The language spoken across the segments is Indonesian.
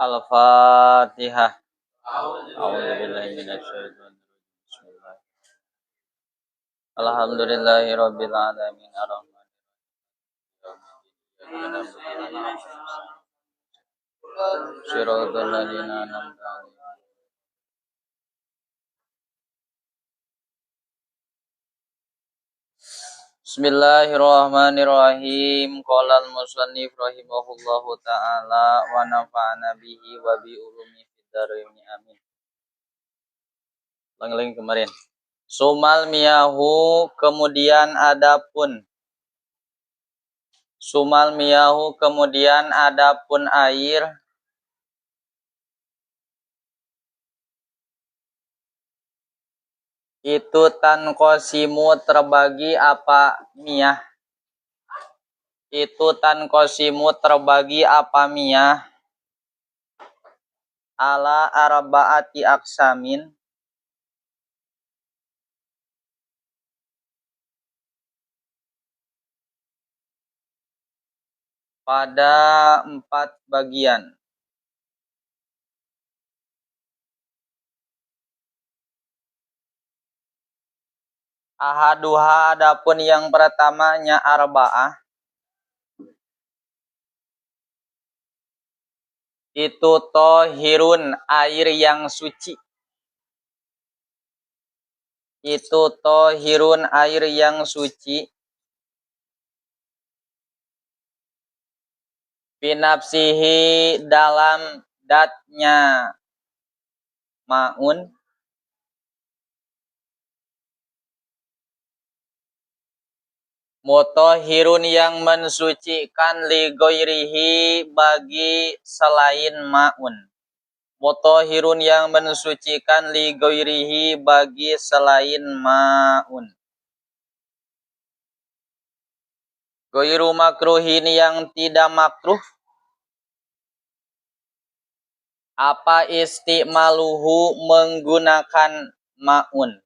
Al-Fatihah. A'udzubillahi minasyaitonir rajim. Bismillah. Alhamdulillahirabbil alamin arrahmanirrahim. Shiratal ladzina an'amta 'alaihim. Bismillahirrahmanirrahim. Qala al-musannif rahimahullahu ta'ala wa nafa'ana bihi wa bi ulumi fid dharain amin. Ulang kemarin. Sumal miyahu kemudian adapun. Sumal miyahu kemudian adapun air. Itu tanqosimu terbagi apa miyah. Itu tanqosimu terbagi apa miyah. Ala arba'ati aksamin. Pada 4 bagian. Ahaduha adapun yang pertamanya arba'ah. Itu tohirun air yang suci. Itu tohirun air yang suci. Binafsihi dalam datnya ma'un. Mutohirun yang mensucikan li goirihi bagi selain ma'un. Mutohirun yang mensucikan li goirihi bagi selain ma'un. Goiru makruhin yang tidak makruh. Apa istimaluhu menggunakan ma'un.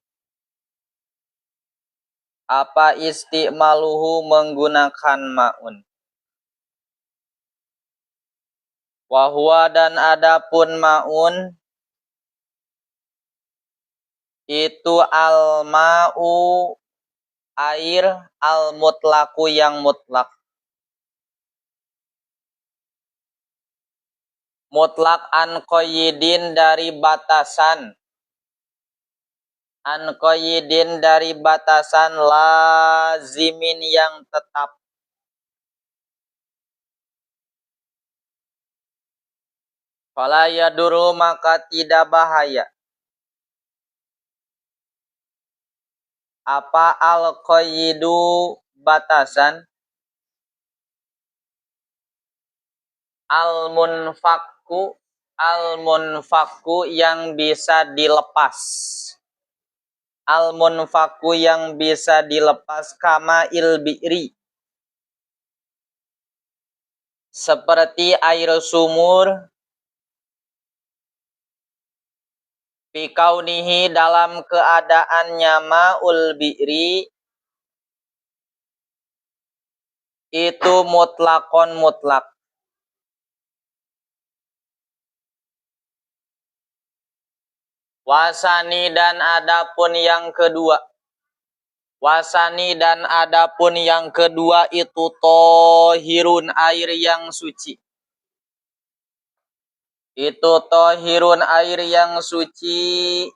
Apa istimaluhu menggunakan ma'un. Wahwa dan adapun ma'un. Itu al-ma'u air al-mutlaku yang mutlak. Mutlak an qayyidin dari batasan. An qayyidin dari batasan lazimin yang tetap. Fala yaduru maka tidak bahaya. Apa al-qayyidu batasan? Al-munfakku yang bisa dilepas. Al-munfakku yang bisa dilepas kama il-bi'ri. Seperti air sumur. Fi kaunihi dalam keadaannya ma'ul bi'ri. Itu mutlakon mutlak. Wasani dan adapun yang kedua. Wasani dan adapun yang kedua itu tohirun air yang suci. Itu tohirun air yang suci.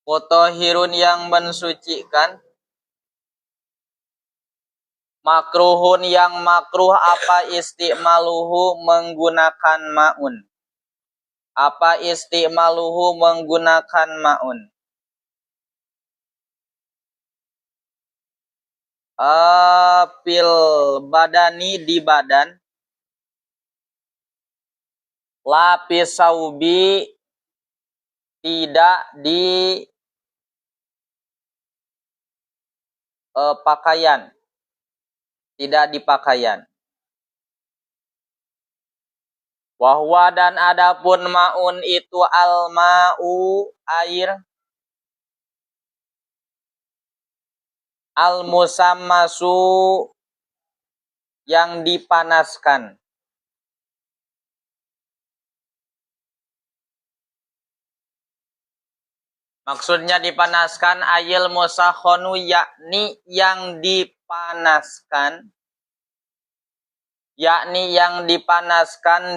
Tohirun yang mensucikan. Makruhun yang makruh apa istimaluhu menggunakan ma'un. Apa istimaluhu menggunakan ma'un. Fil badani di badan. Lapis saubi tidak di pakaian. Tidak di pakaian. Wahwa dan adapun maun itu al-ma'u air, al-musammasu yang dipanaskan. Maksudnya dipanaskan ayil musakhonu yakni yang dipanaskan,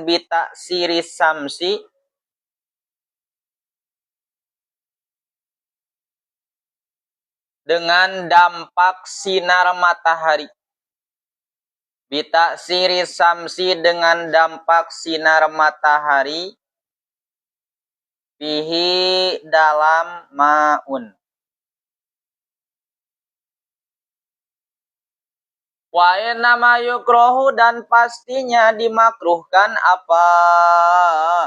bita siri samsi dengan dampak sinar matahari. Bita siri samsi dengan dampak sinar matahari. Fihi dalam ma'un. Wa nama yukrohu dan pastinya dimakruhkan apa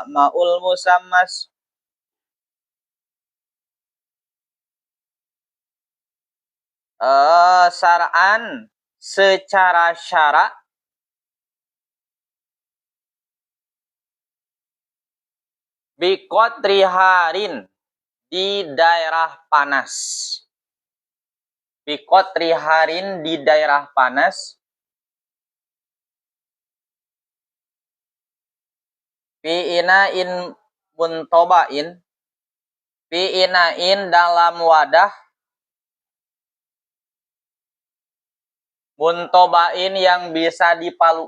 ma'ul musammas. Syara'an secara syara' biqotri harin di daerah panas. Biqotri harin di daerah panas. Fi ina'in muntobain. Fi ina'in dalam wadah. Muntobain yang bisa dipalu.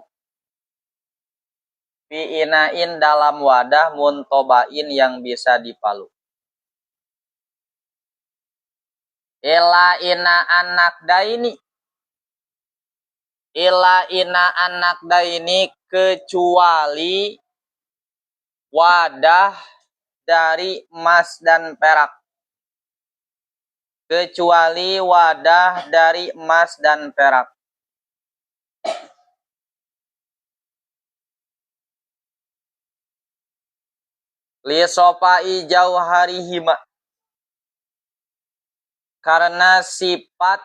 Fi ina'in dalam wadah muntobain yang bisa dipalu. Ila ina anak daini. Ila ina anak daini kecuali wadah dari emas dan perak. Kecuali wadah dari emas dan perak. Li sopai jauharihima. Karena sifat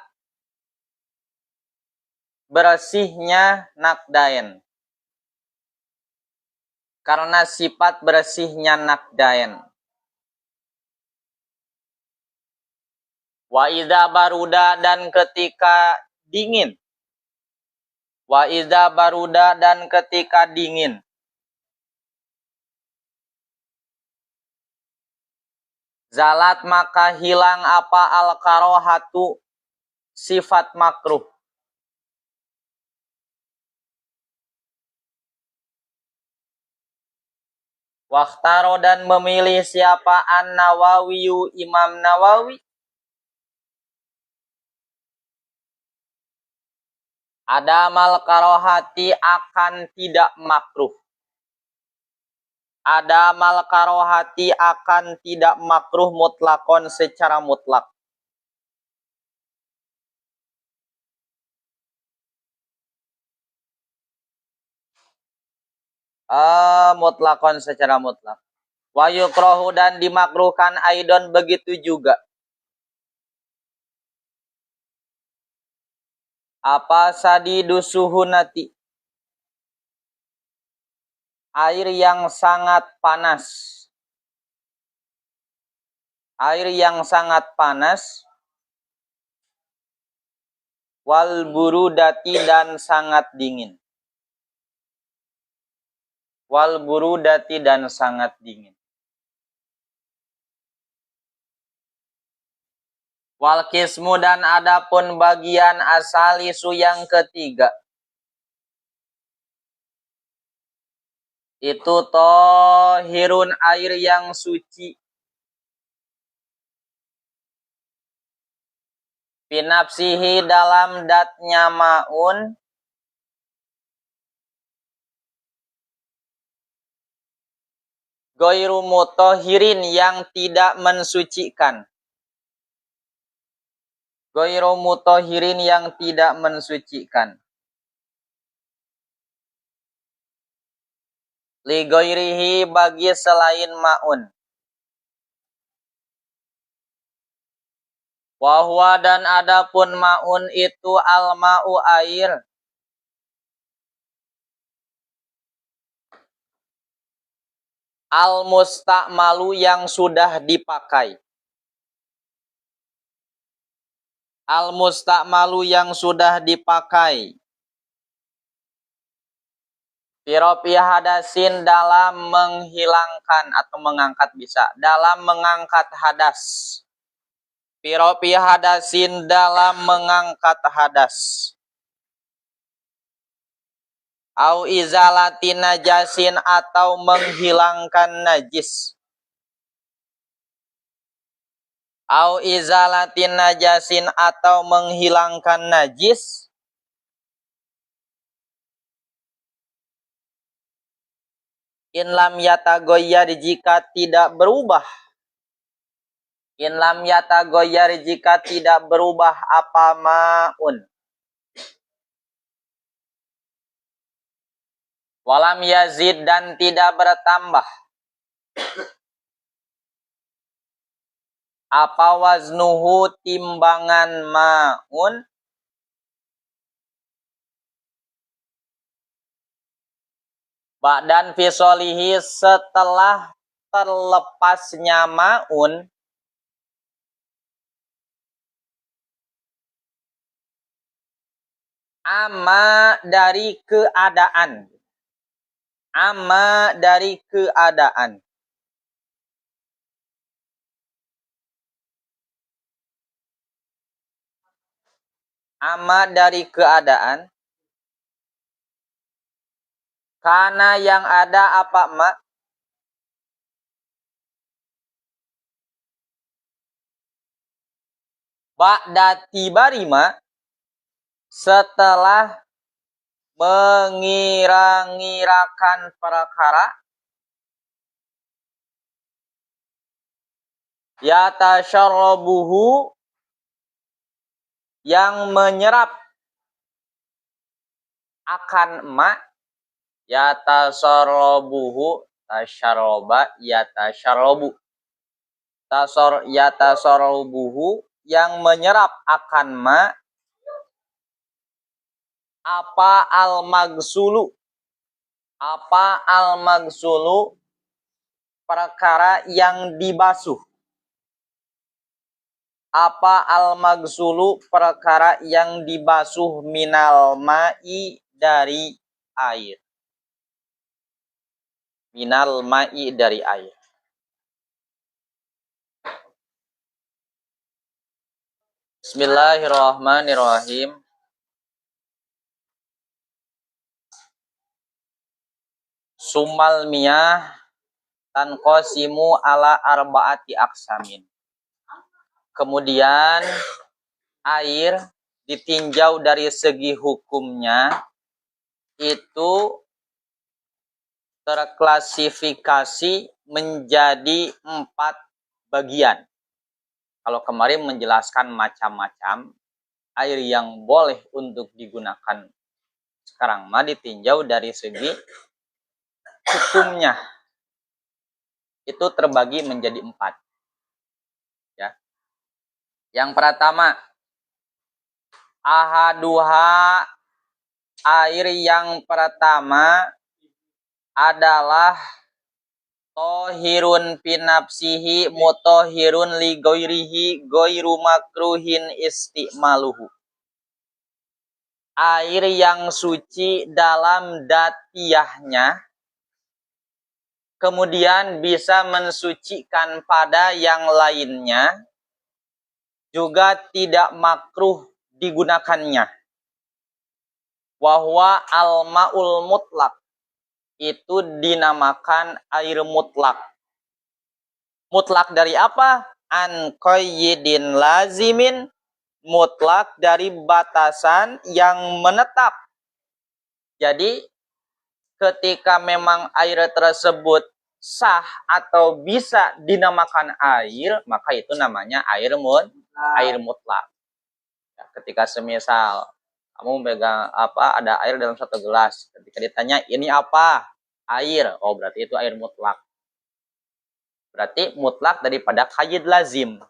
bersihnya nakdain. Karena sifat bersihnya nakdain. Wa idza baruda dan ketika dingin. Wa idza baruda dan ketika dingin. Zalat maka hilang apa al-karohatu sifat makruh. Wakhtaro dan memilih siapa an-Nawawiyu Imam Nawawi. Adamal karohati akan tidak makruh. Adamal karohati akan tidak makruh mutlakon secara mutlak. Mutlakon secara mutlak. Wa yukrohu dan dimakruhkan aidon begitu juga. Apa sadidu suhunati? Air yang sangat panas. Air yang sangat panas. Wal burudati dan sangat dingin. Wal burudati dan sangat dingin. Wal kismu dan adapun bagian asalisu yang ketiga. Itu tohirun air yang suci. Binafsihi dalam datnya ma'un. Goiru mutohirin yang tidak mensucikan. Goiru mutohirin yang tidak mensucikan. Li goirihi bagi selain ma'un. Wahwa dan adapun ma'un itu al-ma'u air. Al-mustakmalu yang sudah dipakai. Al-mustakmalu yang sudah dipakai. Firofi hadasin dalam menghilangkan atau mengangkat bisa. Dalam mengangkat hadas. Firofi hadasin dalam mengangkat hadas. Au izalati najasin atau menghilangkan najis. Au izalati najasin atau menghilangkan najis. In lam yatagoyyar jika tidak berubah. In lam yatagoyyar jika tidak berubah apa ma'un. Walam yazid dan tidak bertambah. Apa waznuhu timbangan ma'un. Ba'dan fisolihi setelah terlepasnya ma'un. Ama dari keadaan. Ama dari keadaan. Ama dari keadaan. Karena yang ada apa ma? Ba'da tibarima. Setelah mengira-ngirakan perkara. Yatasharrabuhu yang menyerap akan ma. Yatasharrabuhu tasharroba yatasharrabu. Yatasharrabuhu yang menyerap akan ma. Apa al-magsulu. Apa al-magsulu perkara yang dibasuh. Apa al-magsulu perkara yang dibasuh minal ma'i dari air. Minal ma'i dari air. Bismillahirrahmanirrahim. Sumal miyah tanqasimu ala arba'ati aksamin. Kemudian air ditinjau dari segi hukumnya itu terklasifikasi menjadi 4 bagian. Kalau kemarin menjelaskan macam-macam air yang boleh untuk digunakan, sekarang mah ditinjau dari segi hukumnya. Itu terbagi menjadi 4. Ya. Yang pertama, ahaduha, air yang pertama adalah tohirun pinapsihi mutohirun li goirihi goiru makruhin istimaluhu. Air yang suci dalam datiyahnya, kemudian bisa mensucikan pada yang lainnya, juga tidak makruh digunakannya. Wahwa al-ma'ul mutlak. Itu dinamakan air mutlak. Mutlak dari apa? An qayyidin lazimin. Mutlak dari batasan yang menetap. Jadi ketika memang air tersebut sah atau bisa dinamakan air, maka itu namanya air mutlak. Ya, ketika semisal kamu pegang ada air dalam satu gelas, ketika ditanya ini apa? Air. Oh, berarti itu air mutlak. Berarti mutlak daripada qayyid lazim.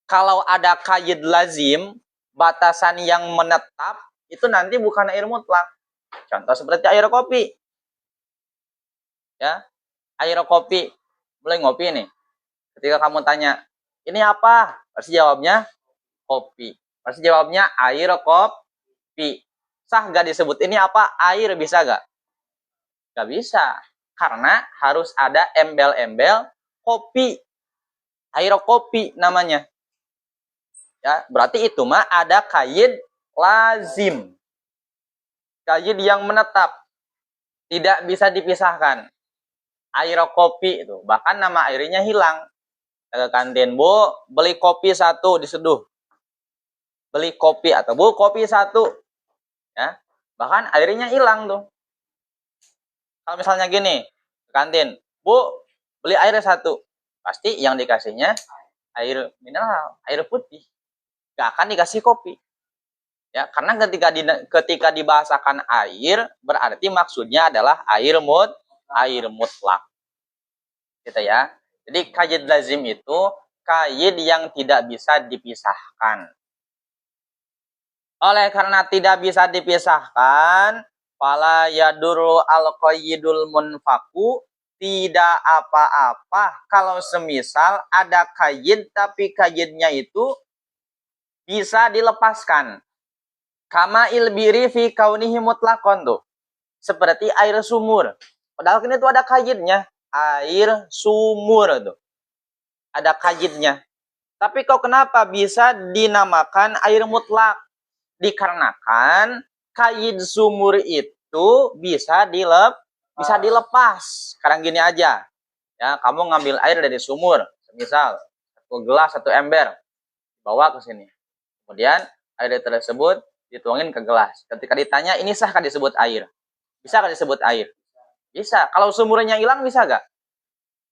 Kalau ada qayyid lazim, batasan yang menetap, itu nanti bukan air mutlak. Contoh seperti air kopi. Ya. Air kopi. Mulai ngopi nih. Ketika kamu tanya, ini apa? Pasti jawabnya kopi. Pasti jawabnya air kopi. Sah gak disebut ini apa? Air, bisa gak? Gak bisa. Karena harus ada embel-embel kopi. Air kopi namanya. Ya, berarti itu mah ada kaid lazim. Kaid yang menetap. Tidak bisa dipisahkan. Air kopi itu. Bahkan nama airnya hilang. Ke kantin, Bu, beli kopi 1 diseduh. Beli kopi atau Bu, kopi 1. Ya. Bahkan airnya hilang tuh. Kalau misalnya gini, ke kantin, Bu, beli air 1. Pasti yang dikasihnya air mineral, air putih. Gak akan dikasih kopi. Ya, karena ketika dibahasakan air, berarti maksudnya adalah air mutlak. Gitu ya. Jadi qaid lazim itu qaid yang tidak bisa dipisahkan. Oleh karena tidak bisa dipisahkan, fala yadurru al-qaidul munfaku, tidak apa-apa kalau semisal ada qaid tapi qaidnya itu bisa dilepaskan. Kama ilbiri fi kaunihi mutlaqon tuh. Seperti air sumur. Padahal ini tuh ada qaidnya. Air sumur tuh. Ada qaidnya. Tapi kok kenapa bisa dinamakan air mutlak? Dikarenakan qaid sumur itu bisa dilepas. Sekarang gini aja. Ya, kamu ngambil air dari sumur, misal 1 gelas 1 ember, bawa ke sini. Kemudian air tersebut dituangin ke gelas. Ketika ditanya, ini sah kan disebut air? Bisa kan disebut air? Bisa. Kalau sumurnya hilang, bisa gak?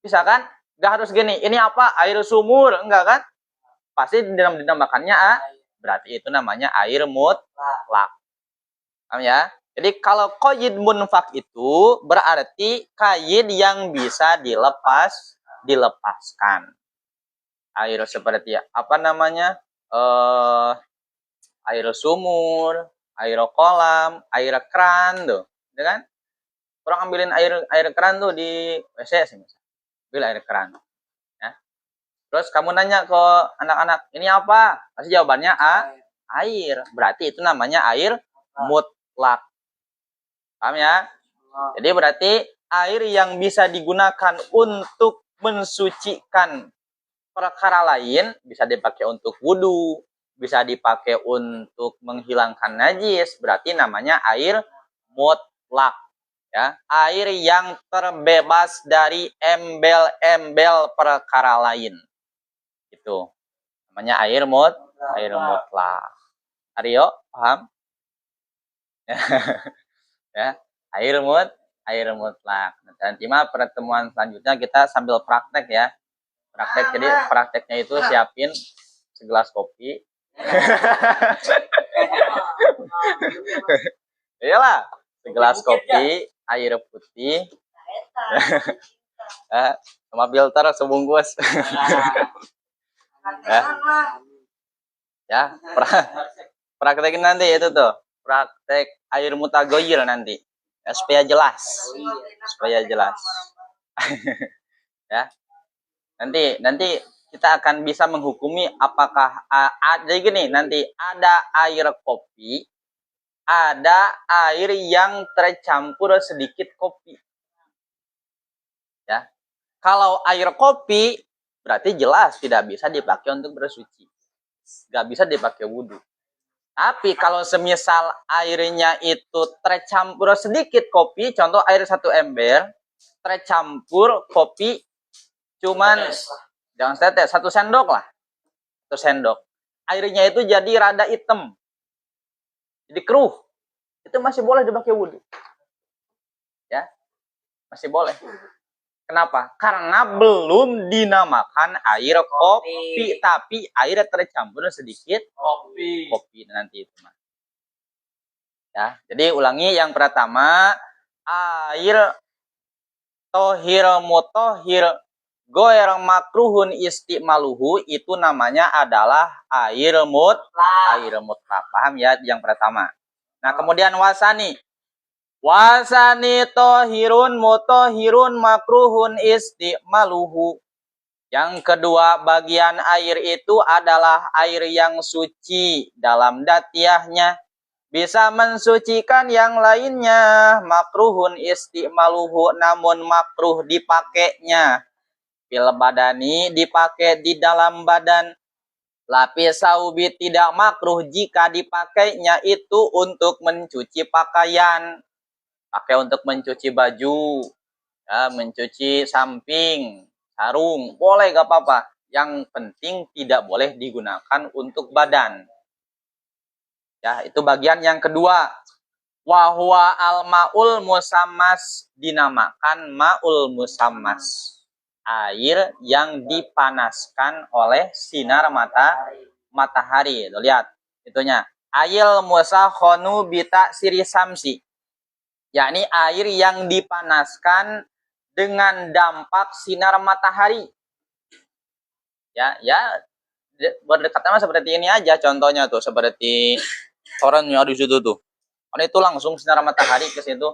Bisa kan? Gak harus gini, ini apa? Air sumur. Enggak kan? Pasti dinamakannya berarti itu namanya air mutlak. Paham ya? Jadi kalau qaid munfak itu berarti qaid yang bisa dilepaskan. Air seperti apa namanya? Air sumur, air kolam, air keran tuh, ya kan? Orang ambilin air keran tuh di WC sih, ambil air keran. Ya. Terus kamu nanya ke anak-anak, ini apa? Pasti jawabannya air. Berarti itu namanya air mutlak. Paham ya? Jadi berarti air yang bisa digunakan untuk mensucikan perkara lain, bisa dipakai untuk wudhu, bisa dipakai untuk menghilangkan najis, berarti namanya air mutlak. Ya, air yang terbebas dari embel-embel perkara lain. Itu namanya air mutlak. Aryo, paham? Ya, air mutlak. Nanti mah pertemuan selanjutnya kita sambil praktek ya. Praktek, jadi prakteknya itu siapin segelas kopi. Iyalah, segelas kopi, air putih, sama filter sebungkus. Ya, praktekin nanti itu tuh, praktek air mutagoyir nanti, ya, supaya jelas. Ya, nanti kita akan bisa menghukumi apakah jadi gini, nanti ada air kopi, ada air yang tercampur sedikit kopi. Ya. Kalau air kopi berarti jelas tidak bisa dipakai untuk bersuci. Nggak bisa dipakai wudhu. Tapi kalau semisal airnya itu tercampur sedikit kopi, contoh air 1 ember, tercampur kopi cuman jangan setetes, 1 sendok lah. 1 sendok. Airnya itu jadi rada hitam. Jadi keruh. Itu masih boleh dipakai wudhu. Ya. Masih boleh. Kenapa? Karena belum dinamakan air kopi, tapi air tercampur sedikit kopi nanti itu mah. Ya, jadi ulangi yang pertama, air tohir mutohir goer makruhun istimaluhu itu namanya adalah air mutlak. Paham ya yang pertama. Nah, kemudian wasani. Wasani tohirun mutohirun makruhun istimaluhu. Yang kedua, bagian air itu adalah air yang suci dalam datiahnya. Bisa mensucikan yang lainnya. Makruhun istimaluhu, namun makruh dipakainya. Fil badani, dipakai di dalam badan. Lapis saubi tidak makruh jika dipakainya itu untuk mencuci pakaian. Pakai untuk mencuci baju, ya, mencuci samping, sarung, boleh gak apa-apa. Yang penting tidak boleh digunakan untuk badan. Ya, itu bagian yang kedua. Wahwa al-ma'ul musammas, dinamakan ma'ul musammas. Air yang dipanaskan oleh sinar matahari. Tuh, lihat itunya. Ail musakhonu bita siri samsi. Yakni air yang dipanaskan dengan dampak sinar matahari. Ya, berdekatan seperti ini aja contohnya tuh, seperti orangnya di situ tuh. Kalau itu langsung sinar matahari ke situ,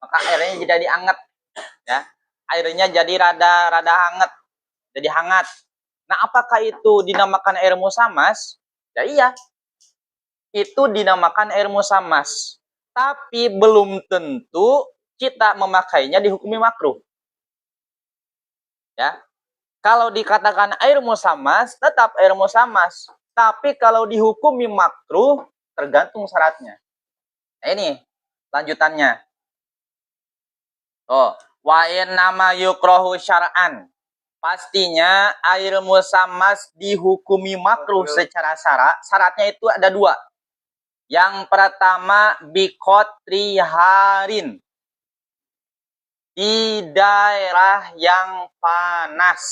maka airnya jadi hangat, ya. Airnya jadi rada hangat, jadi hangat. Nah, apakah itu dinamakan air musammas? Ya iya, itu dinamakan air musammas. Tapi belum tentu kita memakainya dihukumi makruh. Ya, kalau dikatakan air musammas, tetap air musammas. Tapi kalau dihukumi makruh, tergantung syaratnya. Nah, ini lanjutannya. Oh, wa in nama yukrohu syar'an. Pastinya air musammas dihukumi makruh secara syarat. Syaratnya itu ada dua. Yang pertama, bikotri harin. Di daerah yang panas.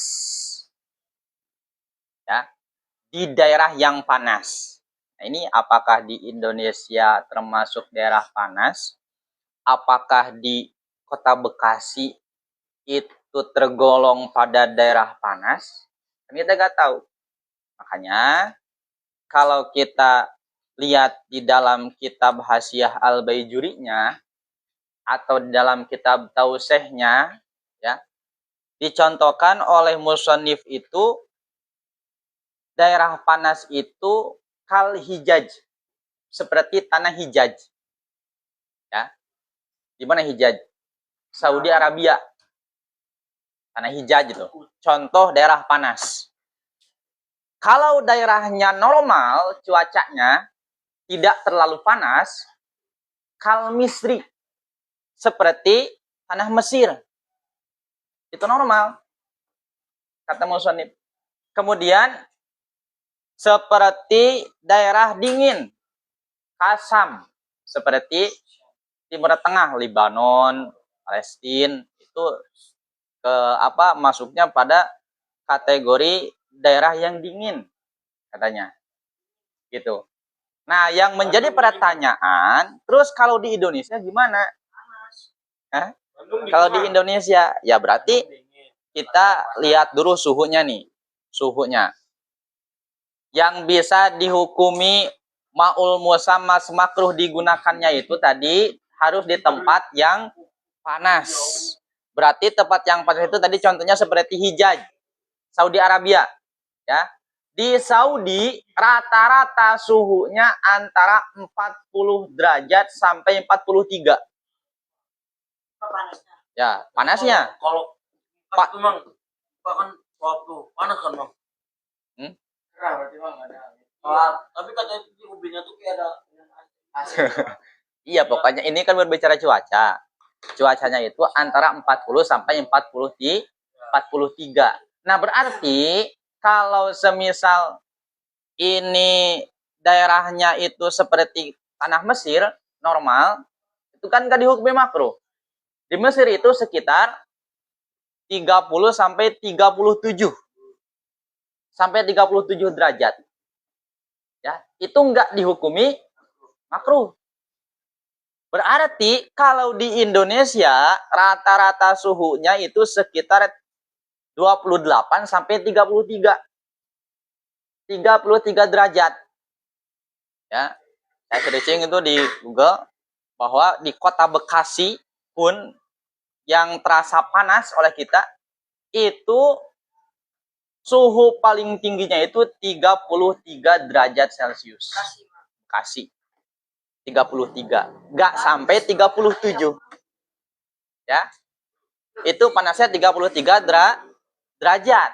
Ya, di daerah yang panas. Nah, ini apakah di Indonesia termasuk daerah panas? Apakah di Kota Bekasi itu tergolong pada daerah panas? Kita nggak tahu. Makanya kalau kita lihat di dalam kitab Hasyiah Al-Baijurinya atau di dalam kitab Tausihnya, ya, dicontohkan oleh musannif itu daerah panas itu kal Hijaz, seperti tanah Hijaz. Ya. Di mana Hijaz? Saudi Arabia. Tanah Hijaz itu. Contoh daerah panas. Kalau daerahnya normal cuacanya, tidak terlalu panas, kal Misri, seperti tanah Mesir. Itu normal, kata musannif. Kemudian seperti daerah dingin, Kasam, seperti Timur Tengah, Lebanon, Palestina, itu masuknya pada kategori daerah yang dingin, katanya. Gitu. Nah, yang menjadi pertanyaan, terus kalau di Indonesia gimana? Kalau di Indonesia, ya berarti kita lihat dulu suhunya nih. Suhunya. Yang bisa dihukumi ma'ul musammas makruh digunakannya itu tadi harus di tempat yang panas. Berarti tempat yang panas itu tadi contohnya seperti Hijaz, Saudi Arabia. Ya. Di Saudi rata-rata suhunya antara 40 derajat sampai 43. Ya, panasnya. Kalau Pak memang kan waktu panas kan, Bang. Berarti Bang ada. Tapi katanya di ubinnya tuh kayak ada Iya, pokoknya ini kan berbicara cuaca. Cuacanya itu antara 40 sampai 43. Nah, berarti kalau semisal ini daerahnya itu seperti tanah Mesir, normal, itu kan gak dihukumi makruh. Di Mesir itu sekitar 30 sampai 37. Sampai 37 derajat. Ya, itu enggak dihukumi makruh. Berarti kalau di Indonesia rata-rata suhunya itu sekitar 28 sampai 33. 33 derajat. Ya. Saya searching itu di Google bahwa di kota Bekasi pun yang terasa panas oleh kita itu suhu paling tingginya itu 33 derajat Celcius. Bekasi 33, nggak sampai 37. Ya. Itu panasnya 33 derajat.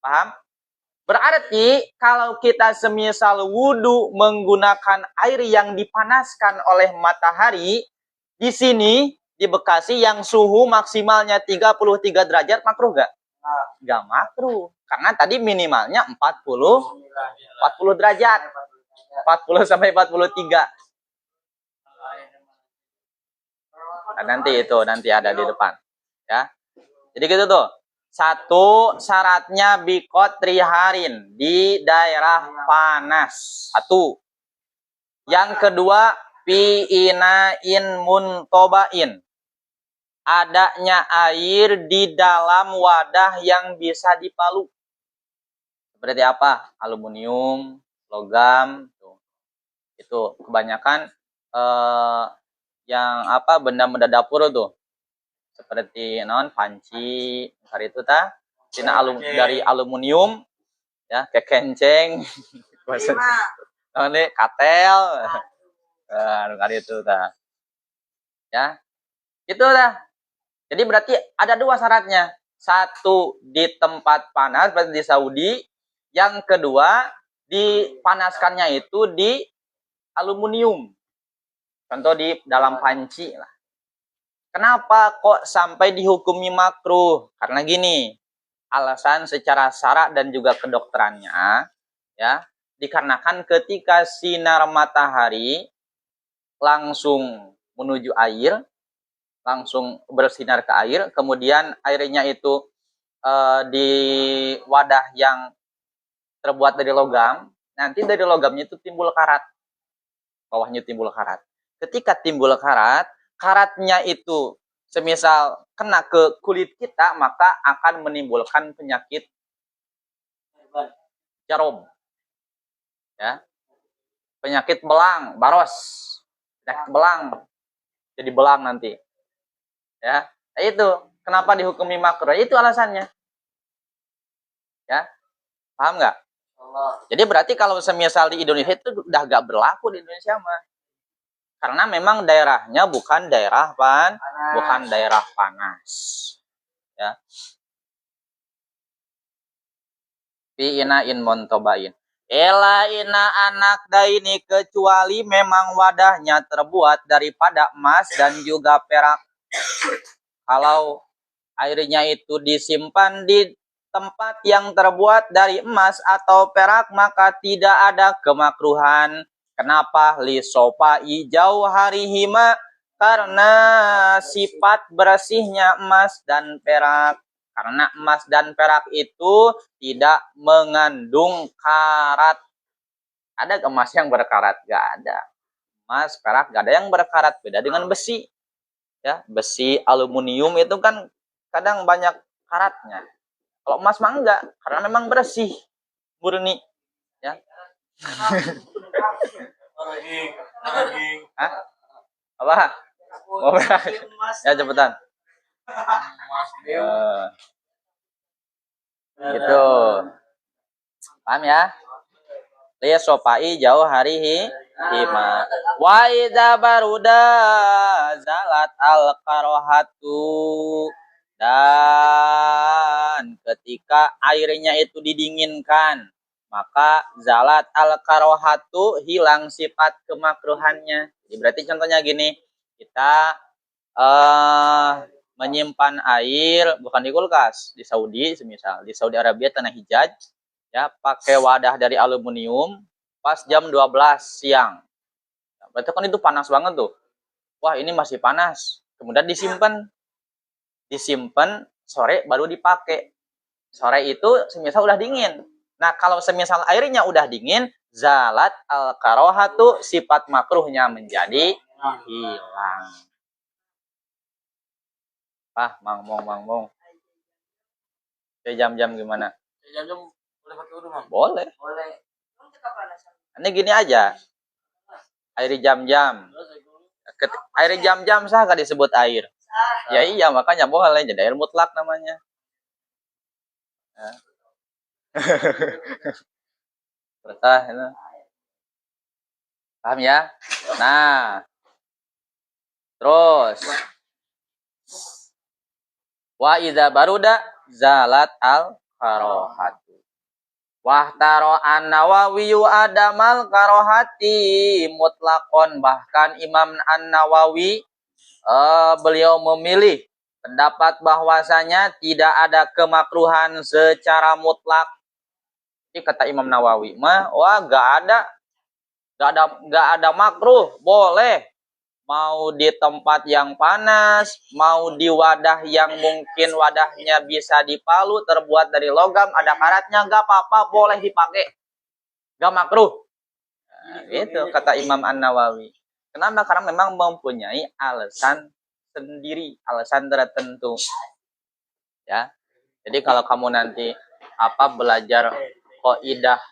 Paham? Berarti kalau kita semisal wudhu menggunakan air yang dipanaskan oleh matahari, di sini di Bekasi yang suhu maksimalnya 33 derajat makruh gak? Gak makruh. Karena tadi minimalnya 40 derajat. 40 sampai 43. Nah, nanti ada di depan. Ya. Jadi gitu tuh. Satu, syaratnya bikotri harin di daerah panas. Satu. Yang kedua, pi'inain muntobain. Adanya air di dalam wadah yang bisa dipalu. Seperti apa? Aluminium, logam. Itu kebanyakan yang apa benda-benda dapur tuh. Seperti panci, itu dari aluminium ya, kayak kenceng katel itu ya itu dah. Jadi berarti ada dua syaratnya. Satu, di tempat panas berarti di Saudi. Yang kedua, dipanaskannya itu di aluminium, contoh di dalam panci lah. Kenapa kok sampai dihukumi makruh? Karena gini, alasan secara syara dan juga kedokterannya, ya, dikarenakan ketika sinar matahari langsung menuju air, langsung bersinar ke air, kemudian airnya itu di wadah yang terbuat dari logam, nanti dari logamnya itu timbul karat, bawahnya timbul karat. Ketika timbul karat, karatnya itu semisal kena ke kulit kita, maka akan menimbulkan penyakit jarum, ya, penyakit belang, baros, penyakit belang, jadi belang nanti, ya. Nah, itu kenapa dihukumi makruh, itu alasannya, ya, paham nggak? Jadi berarti kalau semisal di Indonesia itu udah gak berlaku di Indonesia mah. Karena memang daerahnya bukan daerah bukan daerah panas. Ya. Fi inain montobain. Ela ina anak daini, kecuali memang wadahnya terbuat daripada emas dan juga perak. Kalau airnya itu disimpan di tempat yang terbuat dari emas atau perak, maka tidak ada kemakruhan. Kenapa? Li sopa ijau harihima, karena sifat bersihnya emas dan perak. Karena emas dan perak itu tidak mengandung karat. Ada emas yang berkarat? Gak ada. Emas, perak gak ada yang berkarat. Beda dengan besi. Ya, besi, aluminium itu kan kadang banyak karatnya. Kalau emas mah enggak, karena memang bersih, murni. Ya. Hah? Apa? Oh, ya cepetan. Gitu. Paham ya? Liya sopai jauh harihi hima. Wa idza baruda zalat al karohatu. Dan ketika airnya itu didinginkan, maka zalat al karohatu, hilang sifat kemakruhannya. Jadi berarti contohnya gini, kita menyimpan air bukan di kulkas, di Saudi semisal, di Saudi Arabia tanah Hijaz, ya, pakai wadah dari aluminium pas jam 12 siang. Berarti kan itu panas banget tuh. Wah, ini masih panas. Kemudian disimpan sore baru dipakai. Sore itu semisal udah dingin. Nah, kalau semisal airnya udah dingin, zalat al karohatu, sifat makruhnya menjadi hilang. Mangmong. Jam-jam gimana? Jam-jam boleh pakai wudhu, Mang? Boleh. Ini gini aja. Air jam-jam. Air jam-jam sah kan disebut air. Ya iya, makanya boleh jadi air mutlak namanya. Bertah, itu. Paham ya? Nah, terus wa idza baruda zalat al karohatu. Wahtaro an-Nawawi adamal karohati mutlakon. Bahkan Imam An-Nawawi beliau memilih pendapat bahwasanya tidak ada kemakruhan secara mutlak. Jadi kata Imam Nawawi mah, wah gak ada makruh, boleh. Mau di tempat yang panas, mau di wadah yang mungkin wadahnya bisa dipalu, terbuat dari logam, ada karatnya, gak apa-apa, boleh dipakai. Gak makruh. Nah, itu kata Imam An-Nawawi. Kenapa? Karena memang mempunyai alasan sendiri, alasan tertentu. Ya. Jadi kalau kamu nanti belajar kaidah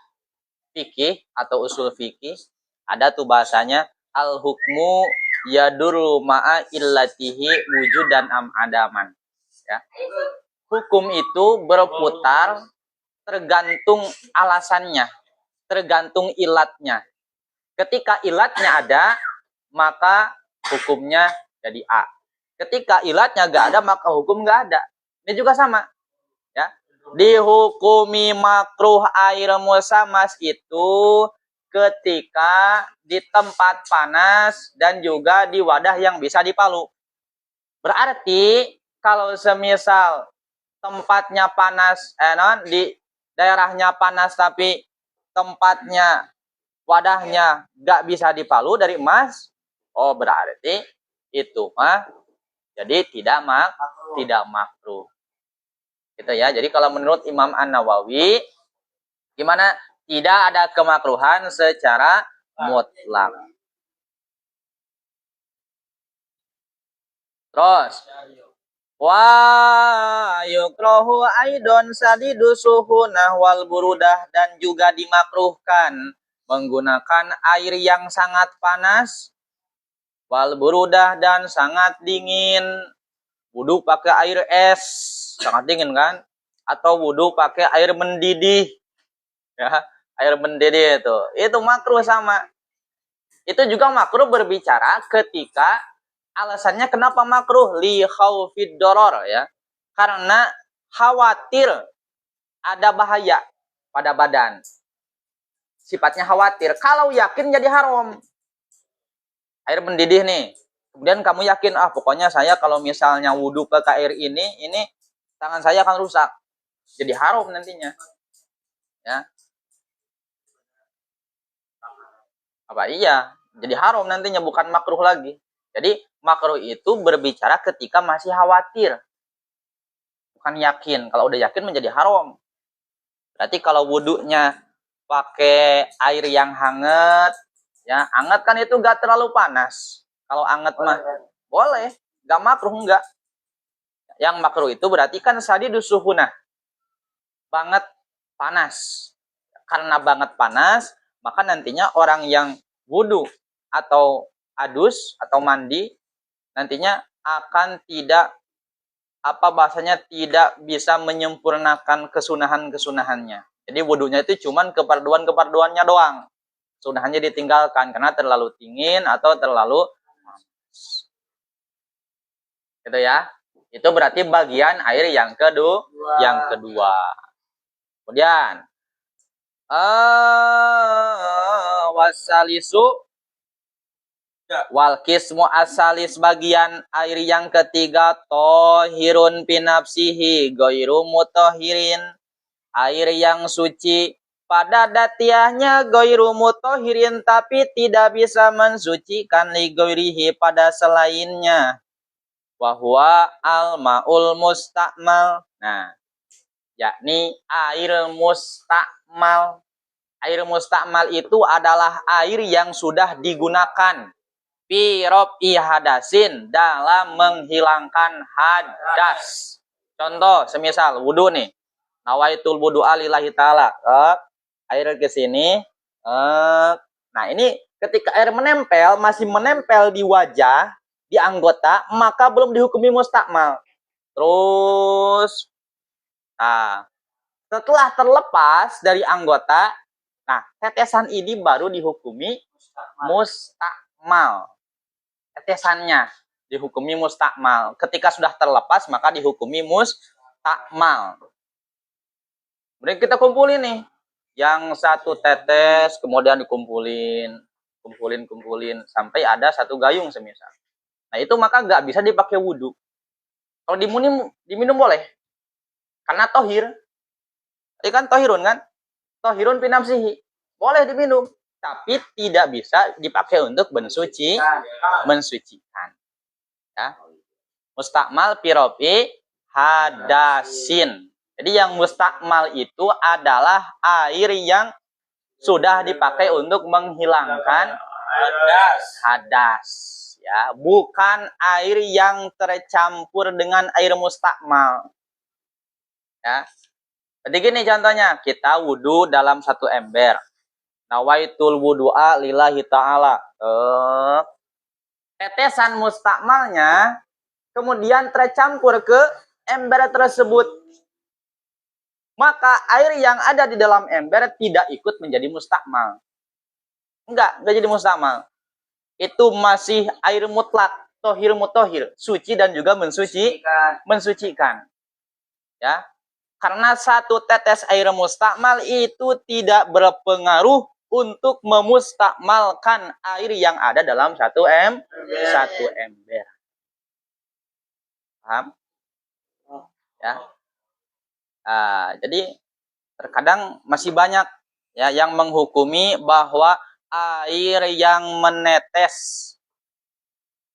fikih atau usul fikih, ada tuh bahasanya al-hukmu yaduru ma'a illatihi wujudan am adaman. Ya. Hukum itu berputar tergantung alasannya, tergantung ilatnya. Ketika ilatnya ada, maka hukumnya jadi A. Ketika ilatnya gak ada, maka hukum gak ada. Ini juga sama. Ya. Dihukumi makruh air musamas itu ketika di tempat panas dan juga di wadah yang bisa dipalu. Berarti kalau semisal tempatnya panas, di daerahnya panas tapi tempatnya wadahnya gak bisa dipalu dari emas, oh berarti itu mah jadi tidak makruh. Gitu ya. Jadi kalau menurut Imam An-Nawawi gimana? Tidak ada kemakruhan secara mutlak. Terus wa yukrahu aidon sadidu suhunah wal burudah, dan juga dimakruhkan menggunakan air yang sangat panas, wal burudah, dan sangat dingin. Wudu pakai air es, sangat dingin kan? Atau wudu pakai air mendidih. Ya, air mendidih itu makruh sama. Itu juga makruh berbicara ketika alasannya kenapa makruh, li khaufid doror, ya. Karena khawatir ada bahaya pada badan. Sifatnya khawatir. Kalau yakin jadi haram. Air mendidih nih. Kemudian kamu yakin, pokoknya saya kalau misalnya wudhu pakai air ini tangan saya akan rusak. Jadi haram nantinya. Ya. Iya, jadi haram nantinya, bukan makruh lagi. Jadi makruh itu berbicara ketika masih khawatir, bukan yakin. Kalau udah yakin menjadi haram. Berarti kalau wudhunya pakai air yang hangat, ya hangat kan itu gak terlalu panas. Kalau hangat mah boleh, gak makruh enggak. Yang makruh itu berarti kan sadidus suhunah, banget panas. Karena banget panas, maka nantinya orang yang wudhu atau adus atau mandi nantinya akan tidak tidak bisa menyempurnakan kesunahannya. Jadi wudhunya itu cuman keperluannya doang. Sunahannya ditinggalkan karena terlalu dingin atau terlalu panas. Gitu ya. Itu berarti bagian air yang kedua. Kemudian wasalisu wal kismu asalis, bagian air yang ketiga, tohirun pinapsihi goiru mutohirin, air yang suci pada datiahnya, goiru mutohirin, tapi tidak bisa mensucikan li goirihi pada selainnya, wahwa al maul mustakmal. Nah, yakni air mustakmal. Air mustakmal itu adalah air yang sudah digunakan fi robi hadasin, dalam menghilangkan hadas. Contoh, semisal wudu nih. Nawaitul wudu lillahi ta'ala. Air ke sini. Nah, ini Ketika air menempel, masih menempel di wajah, di anggota, maka belum dihukumi mustakmal. Terus, nah, setelah terlepas dari anggota, nah, tetesan ini baru dihukumi mustakmal. Tetesannya dihukumi mustakmal. Ketika sudah terlepas, maka dihukumi mustakmal. Kemudian kita kumpulin nih. Yang satu tetes, kemudian dikumpulin. Kumpulin sampai ada satu gayung semisal. Nah itu maka nggak bisa dipakai wudhu. Kalau diminum boleh, karena tohir. Tadi kan tohirun kan, tohirun pinamsihi, boleh diminum, tapi tidak bisa dipakai untuk mensucikan. Ya. Mustakmal pirofi hadasin. Jadi yang mustakmal itu adalah air yang sudah dipakai untuk menghilangkan hadas, ya, bukan air yang tercampur dengan air mustakmal. Ya. Jadi gini contohnya, kita wudhu dalam satu ember. Nawaitul wudu'a lillahi ta'ala. Tetesan mustakmalnya kemudian tercampur ke ember tersebut. Maka air yang ada di dalam ember tidak ikut menjadi mustakmal. Enggak jadi mustakmal. Itu masih air mutlak, tohir mutohir, suci dan juga mensucikan. Ya, karena satu tetes air mustakmal itu tidak berpengaruh untuk memustakmalkan air yang ada dalam satu ember. Paham? Ya. Jadi terkadang masih banyak ya yang menghukumi bahwa air yang menetes,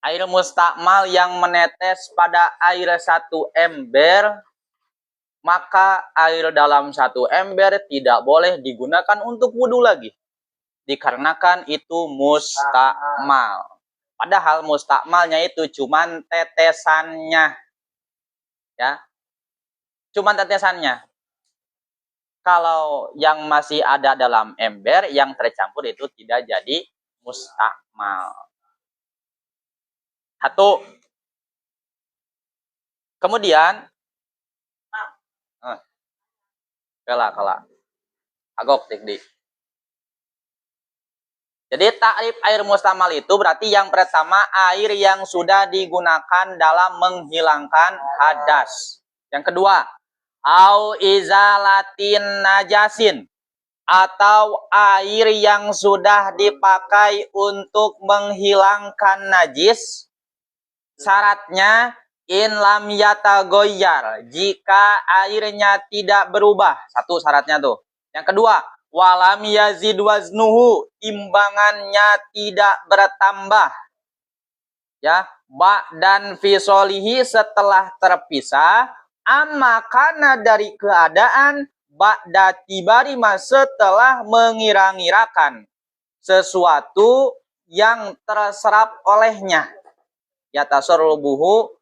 air mustakmal yang menetes pada air satu ember, maka air dalam satu ember tidak boleh digunakan untuk wudhu lagi, dikarenakan itu mustakmal. Padahal mustakmalnya itu cuman tetesannya, ya, cuman tetesannya. Kalau yang masih ada dalam ember yang tercampur itu tidak jadi mustakmal. Satu. Kemudian kelak agok tikdik. Jadi takrif air mustakmal itu berarti yang pertama air yang sudah digunakan dalam menghilangkan hadas. Yang kedua, au izalatin najasin, atau air yang sudah dipakai untuk menghilangkan najis. Syaratnya in lam yatagoyyar, jika airnya tidak berubah. Satu syaratnya tuh. Yang kedua, walam yazid waznuhu, timbangannya tidak bertambah. Ya, ba dan fisolihi, setelah terpisah, amma karena dari keadaan ba'da tibarima, setelah mengira-ngirakan sesuatu yang terserap olehnya. Yatasarrubuhu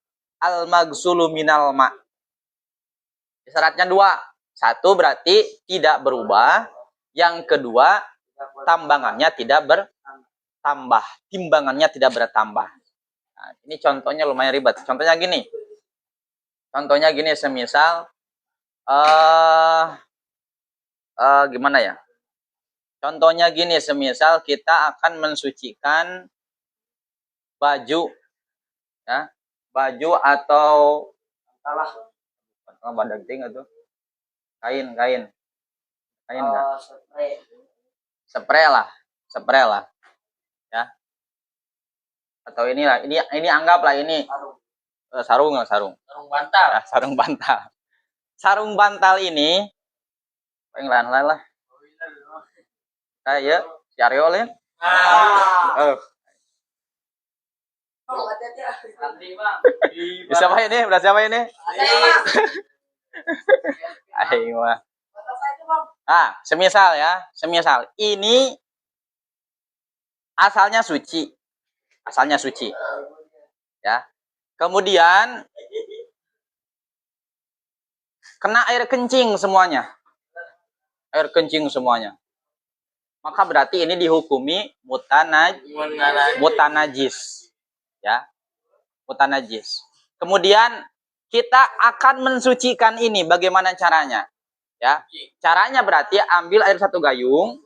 al-magsulu minal ma. Syaratnya dua. Satu berarti tidak berubah. Yang kedua, tambangannya tidak bertambah. Timbangannya tidak bertambah. Nah, ini contohnya lumayan ribet. Contohnya gini, semisal gimana ya? Contohnya gini, semisal kita akan mensucikan baju, ya, baju atau badak ting atau kain kan? Spray lah, ya. Atau inilah, ini anggaplah ini sarung bantal. Ya, sarung bantal ini paling lain lah. Kayak cariolin. Siapa ini? Udah siapa ini? Ayo. Semisal ini asalnya suci. Ya. Kemudian kena air kencing semuanya. maka berarti ini dihukumi mutanajis. Ya, mutanajis. Kemudian kita akan mensucikan ini. Bagaimana caranya? Ya, caranya berarti ambil air 1 gayung,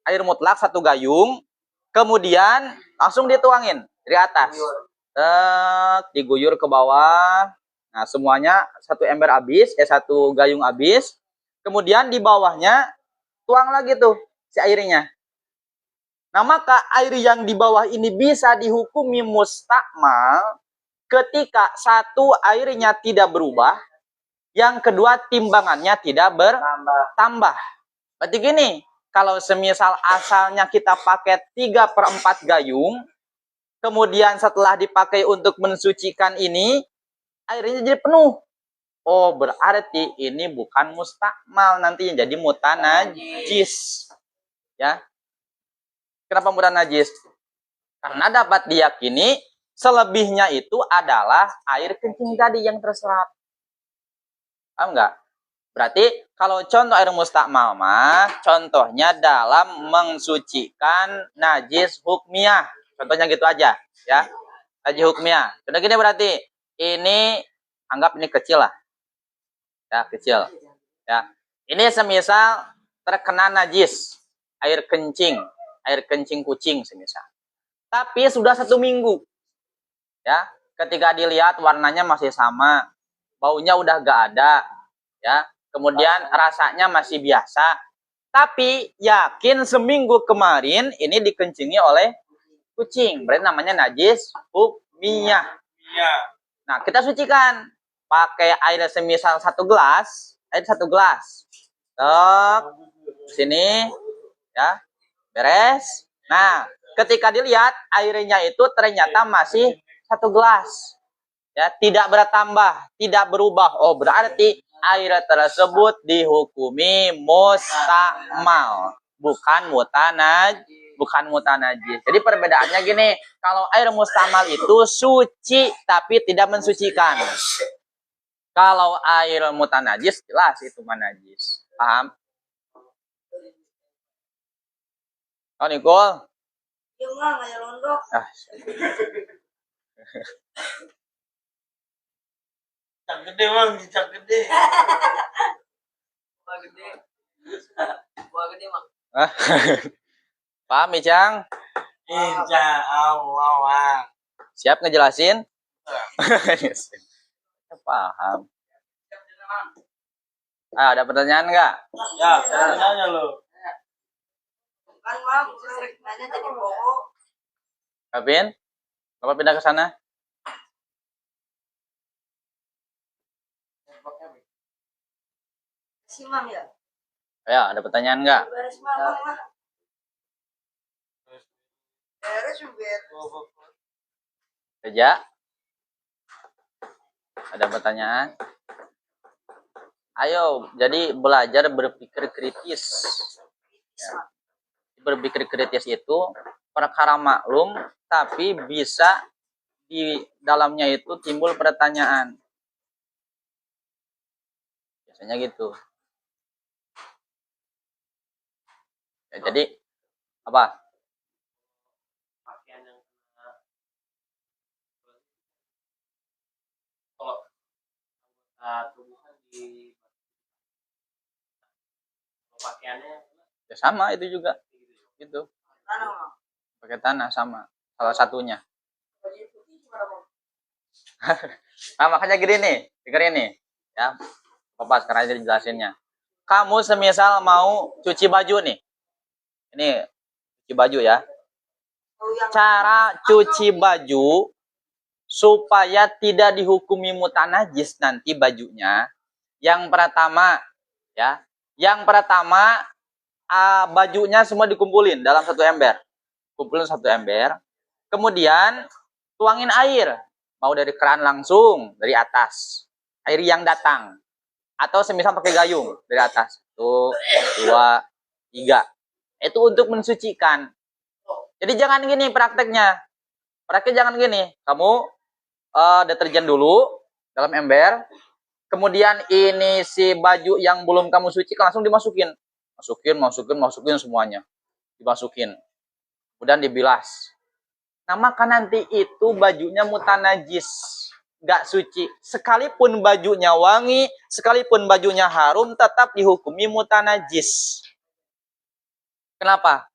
air mutlak 1 gayung, kemudian langsung dituangin dari atas. Diguyur ke bawah. Nah, semuanya 1 ember habis, 1 gayung habis. Kemudian di bawahnya tuang lagi tuh si airnya. Nah, maka air yang di bawah ini bisa dihukumi mustakmal ketika 1 airnya tidak berubah, yang kedua timbangannya tidak bertambah. Berarti gini, kalau semisal asalnya kita pakai 3/4 gayung, kemudian setelah dipakai untuk mensucikan ini, airnya jadi penuh. Oh, berarti ini bukan mustakmal, nantinya jadi mutanajis. Ya. Kenapa mutanajis? Karena dapat diyakini selebihnya itu adalah air kencing tadi yang terserap. Paham nggak? Berarti kalau contoh air mustakmal mah, contohnya dalam mensucikan najis hukmiyah. Contohnya gitu aja, ya. Najis hukmiyah. Contoh gini berarti, ini anggap ini kecil lah. Ya, kecil. Ya. Ini semisal terkena najis, air kencing kucing semisal. Tapi sudah 1 minggu. Ya, ketika dilihat warnanya masih sama, baunya udah gak ada, ya. Kemudian rasanya masih biasa, tapi yakin seminggu kemarin ini dikencingi oleh kucing. Berarti namanya najis hukmiyah. Nah, kita sucikan pakai air semisal 1 gelas, air 1 gelas. Sini, ya, beres. Nah, ketika dilihat airnya itu ternyata masih 1 gelas, ya, tidak bertambah, tidak berubah. Oh, berarti air tersebut dihukumi mustakmal, bukan mutanajis. Jadi perbedaannya gini, kalau air mustakmal itu suci tapi tidak mensucikan. Kalau air mutanajis jelas itu najis. Paham? Oh, Nicole. Iya, Mang, kayak londok. Cak gede, Mang, cak gede. Buah gede. Buah gede, Mang. Paham, Icang? Insya Allah, Mang. Siap ngejelasin? Paham. Ada pertanyaan nggak? Ya, nanya lo. Kan, Mang, nanya jadi bohong. Kevin, Bapak pindah ke sana. Si Mang ya? Ya, ada pertanyaan nggak? Beres, Mang, Mang. Beres, Ubed. Kerja? Ada pertanyaan? Ayo, jadi belajar berpikir kritis. Ya. Berpikir kritis itu perkara maklum, tapi bisa di dalamnya itu timbul pertanyaan. Biasanya gitu. Ya, jadi apa? Pakaian yang kalau tubuhan di pakaiannya Ya sama itu juga. Gitu. Tanah, Mang. Pakai tanah sama. Salah satunya. Baju putih gimana, Mang? Nah, makanya gini nih, dengerin nih. Ya. Bapak sekarang aja dijelasinnya. Kamu semisal mau cuci baju nih. Ini cuci baju ya. Cara cuci baju supaya tidak dihukumi mutanajis nanti bajunya. Yang pertama, ya. Yang pertama, bajunya semua dikumpulin dalam 1 ember. Kumpulin 1 ember. Kemudian tuangin air. Mau dari keran langsung, dari atas. Air yang datang. Atau semisal pakai gayung dari atas. 1, 2, 3. Itu untuk mensucikan. Jadi jangan gini prakteknya. Praktek jangan gini. Kamu deterjen dulu dalam ember. Kemudian ini si baju yang belum kamu sucikan langsung dimasukin. Masukin semuanya. dimasukin, kemudian dibilas. Nah, maka nanti itu bajunya mutanajis, nggak suci. Sekalipun bajunya wangi, sekalipun bajunya harum, tetap dihukumi mutanajis. Kenapa?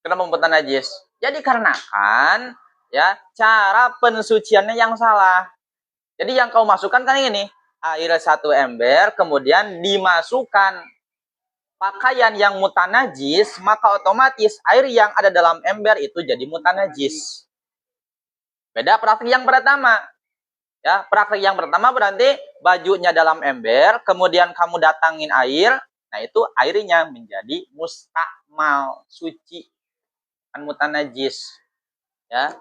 Kenapa mutanajis? Jadi karena kan ya cara pensuciannya yang salah. Jadi yang kau masukkan kan ini, air 1 ember, kemudian dimasukkan pakaian yang mutanajis, maka otomatis air yang ada dalam ember itu jadi mutanajis. Beda praktik yang pertama. Ya, praktik yang pertama berarti bajunya dalam ember, kemudian kamu datangin air, nah itu airnya menjadi mustakmal, suci, kan mutanajis. Ya.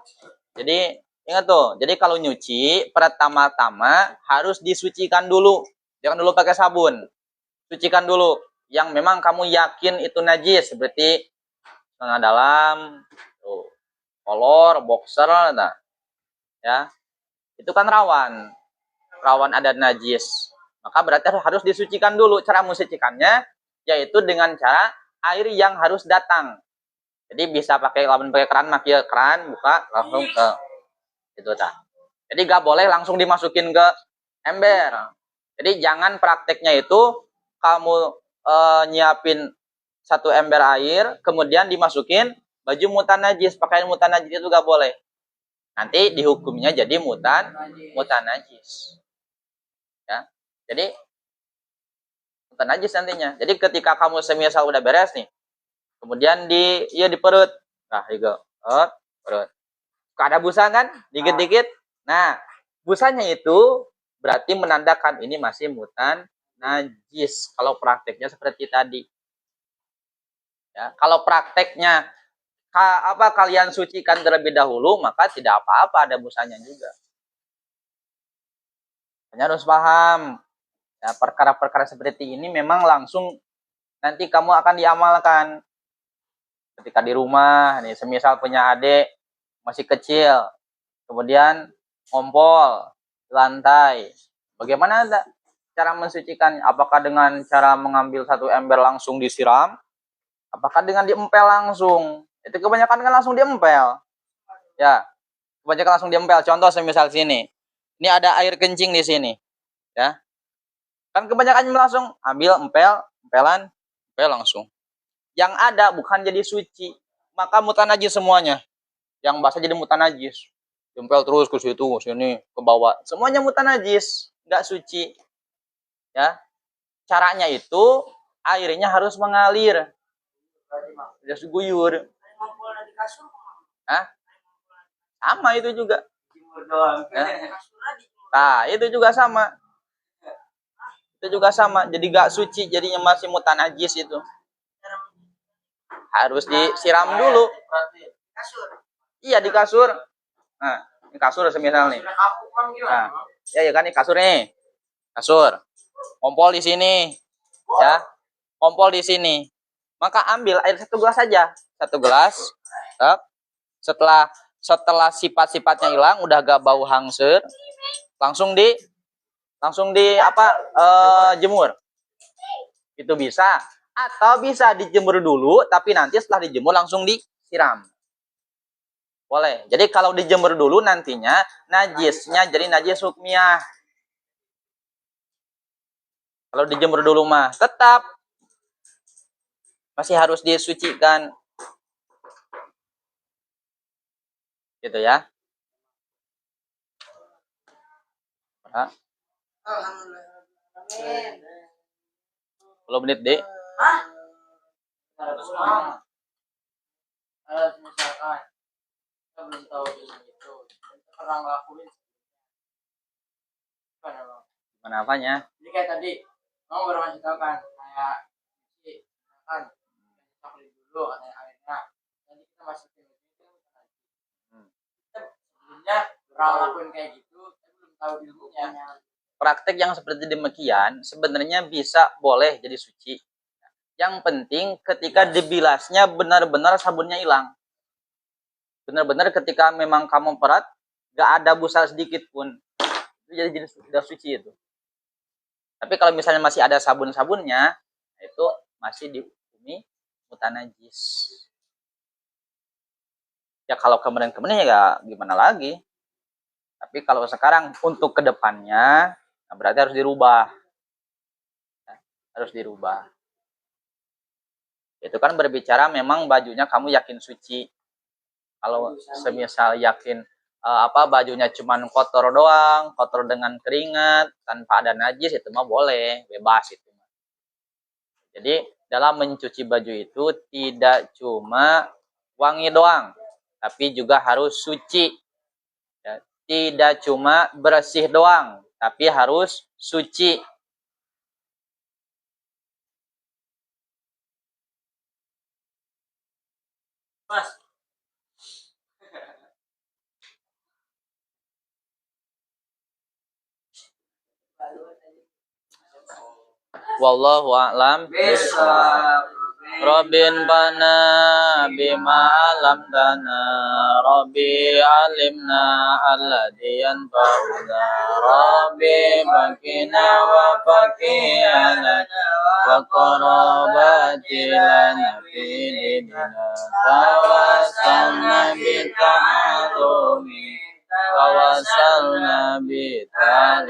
Jadi ingat tuh, jadi kalau nyuci pertama-tama harus disucikan dulu. Jangan dulu pakai sabun. Sucikan dulu yang memang kamu yakin itu najis, seperti celana dalam, tuh, kolor, boxer, nah. Ya. Itu kan rawan ada najis. Maka berarti harus disucikan dulu. Cara mensucikannya yaitu dengan cara air yang harus datang. Jadi bisa pakai keran, pakai keran, buka langsung ke itu ta. Jadi gak boleh langsung dimasukin ke ember. Jadi jangan prakteknya itu kamu nyiapin 1 ember air, kemudian dimasukin baju mutanajis, pakaian mutanajis, itu gak boleh. Nanti dihukumnya jadi mutanajis. Ya. Jadi mutanajis nantinya. Jadi ketika kamu semisal udah beres nih, kemudian di perut. Nah, juga perut. Ada busa kan? Dikit-dikit. Nah, busanya itu berarti menandakan ini masih mutanajis. Kalau prakteknya seperti tadi. Ya, kalau prakteknya kalian sucikan terlebih dahulu, maka tidak apa-apa, ada busanya juga. Hanya harus paham. Ya, perkara-perkara seperti ini memang langsung nanti kamu akan diamalkan. Ketika di rumah, nih semisal punya adik masih kecil, kemudian ngompol di lantai. Bagaimana cara mensucikan? Apakah dengan cara mengambil 1 ember langsung disiram? Apakah dengan diempel langsung? Itu kebanyakan kan langsung diempel. Ya, kebanyakan langsung diempel. Contoh semisal sini. Ini ada air kencing di sini. Ya. Kan kebanyakan langsung ambil empelan, empel langsung. Yang ada bukan jadi suci, maka mutanajis semuanya. Yang basah jadi mutanajis. Tempel terus ke situ, sini, ke bawah. Semuanya mutanajis, nggak suci. Ya. Caranya itu airnya harus mengalir. Harus guyur. Hah? Sama itu juga. Ya. Nah, itu juga sama. Itu juga sama. Jadi nggak suci, jadinya masih mutanajis itu. Harus disiram dulu. Iya, di kasur. Nah, ini kasur semisal nih. Nah, ya kan ini kasur nih. Kasur. Kompol di sini. Ya. Kompol di sini. Maka ambil air 1 gelas saja. 1 gelas. Setelah sifat-sifatnya hilang, udah gak bau hangser, langsung di jemur. Itu bisa. Atau bisa dijemur dulu, tapi nanti setelah dijemur langsung disiram. Boleh. Jadi kalau dijemur dulu nantinya najisnya jadi najis hukmiyah. Kalau dijemur dulu mah tetap masih harus disucikan. Gitu ya. Nah. 10 menit, Dek. Hah? Misalkan kita belum tahu ilmu itu, kita pernah ngelakuin Gimana apanya? Jadi kayak tadi, kamu baru ngasih tahu kan, kayak misalkan kita beli dulu katanya airnya, nanti kita masukin itu kita sebelumnya pernah ngelakuin kayak gitu, tapi belum tahu ilmunya. Praktek yang seperti demikian sebenarnya bisa boleh jadi suci. Yang penting ketika dibilasnya benar-benar sabunnya hilang. Benar-benar ketika memang kamu perat, gak ada busa sedikit pun. Itu jadi sudah suci itu. Tapi kalau misalnya masih ada sabun-sabunnya, itu masih dihukumi mutanajis. Ya kalau kemudian ya gimana lagi. Tapi kalau sekarang untuk kedepannya, nah berarti harus dirubah. Harus dirubah. Itu kan berbicara memang bajunya kamu yakin suci. Kalau semisal yakin bajunya cuman kotor doang, kotor dengan keringat, tanpa ada najis, itu mah boleh, bebas itu. Jadi dalam mencuci baju itu tidak cuma wangi doang, tapi juga harus suci. Ya, tidak cuma bersih doang, tapi harus suci. Mas. Wallahu a'lam bishawab. Rabbin bana bima alam dana Rabbi alimna alladhi yanfa'una Rabbi bakina wa fakiyana wa qarabati lana fi dinina tawassalna bita'alumi tawassalna bita'alimi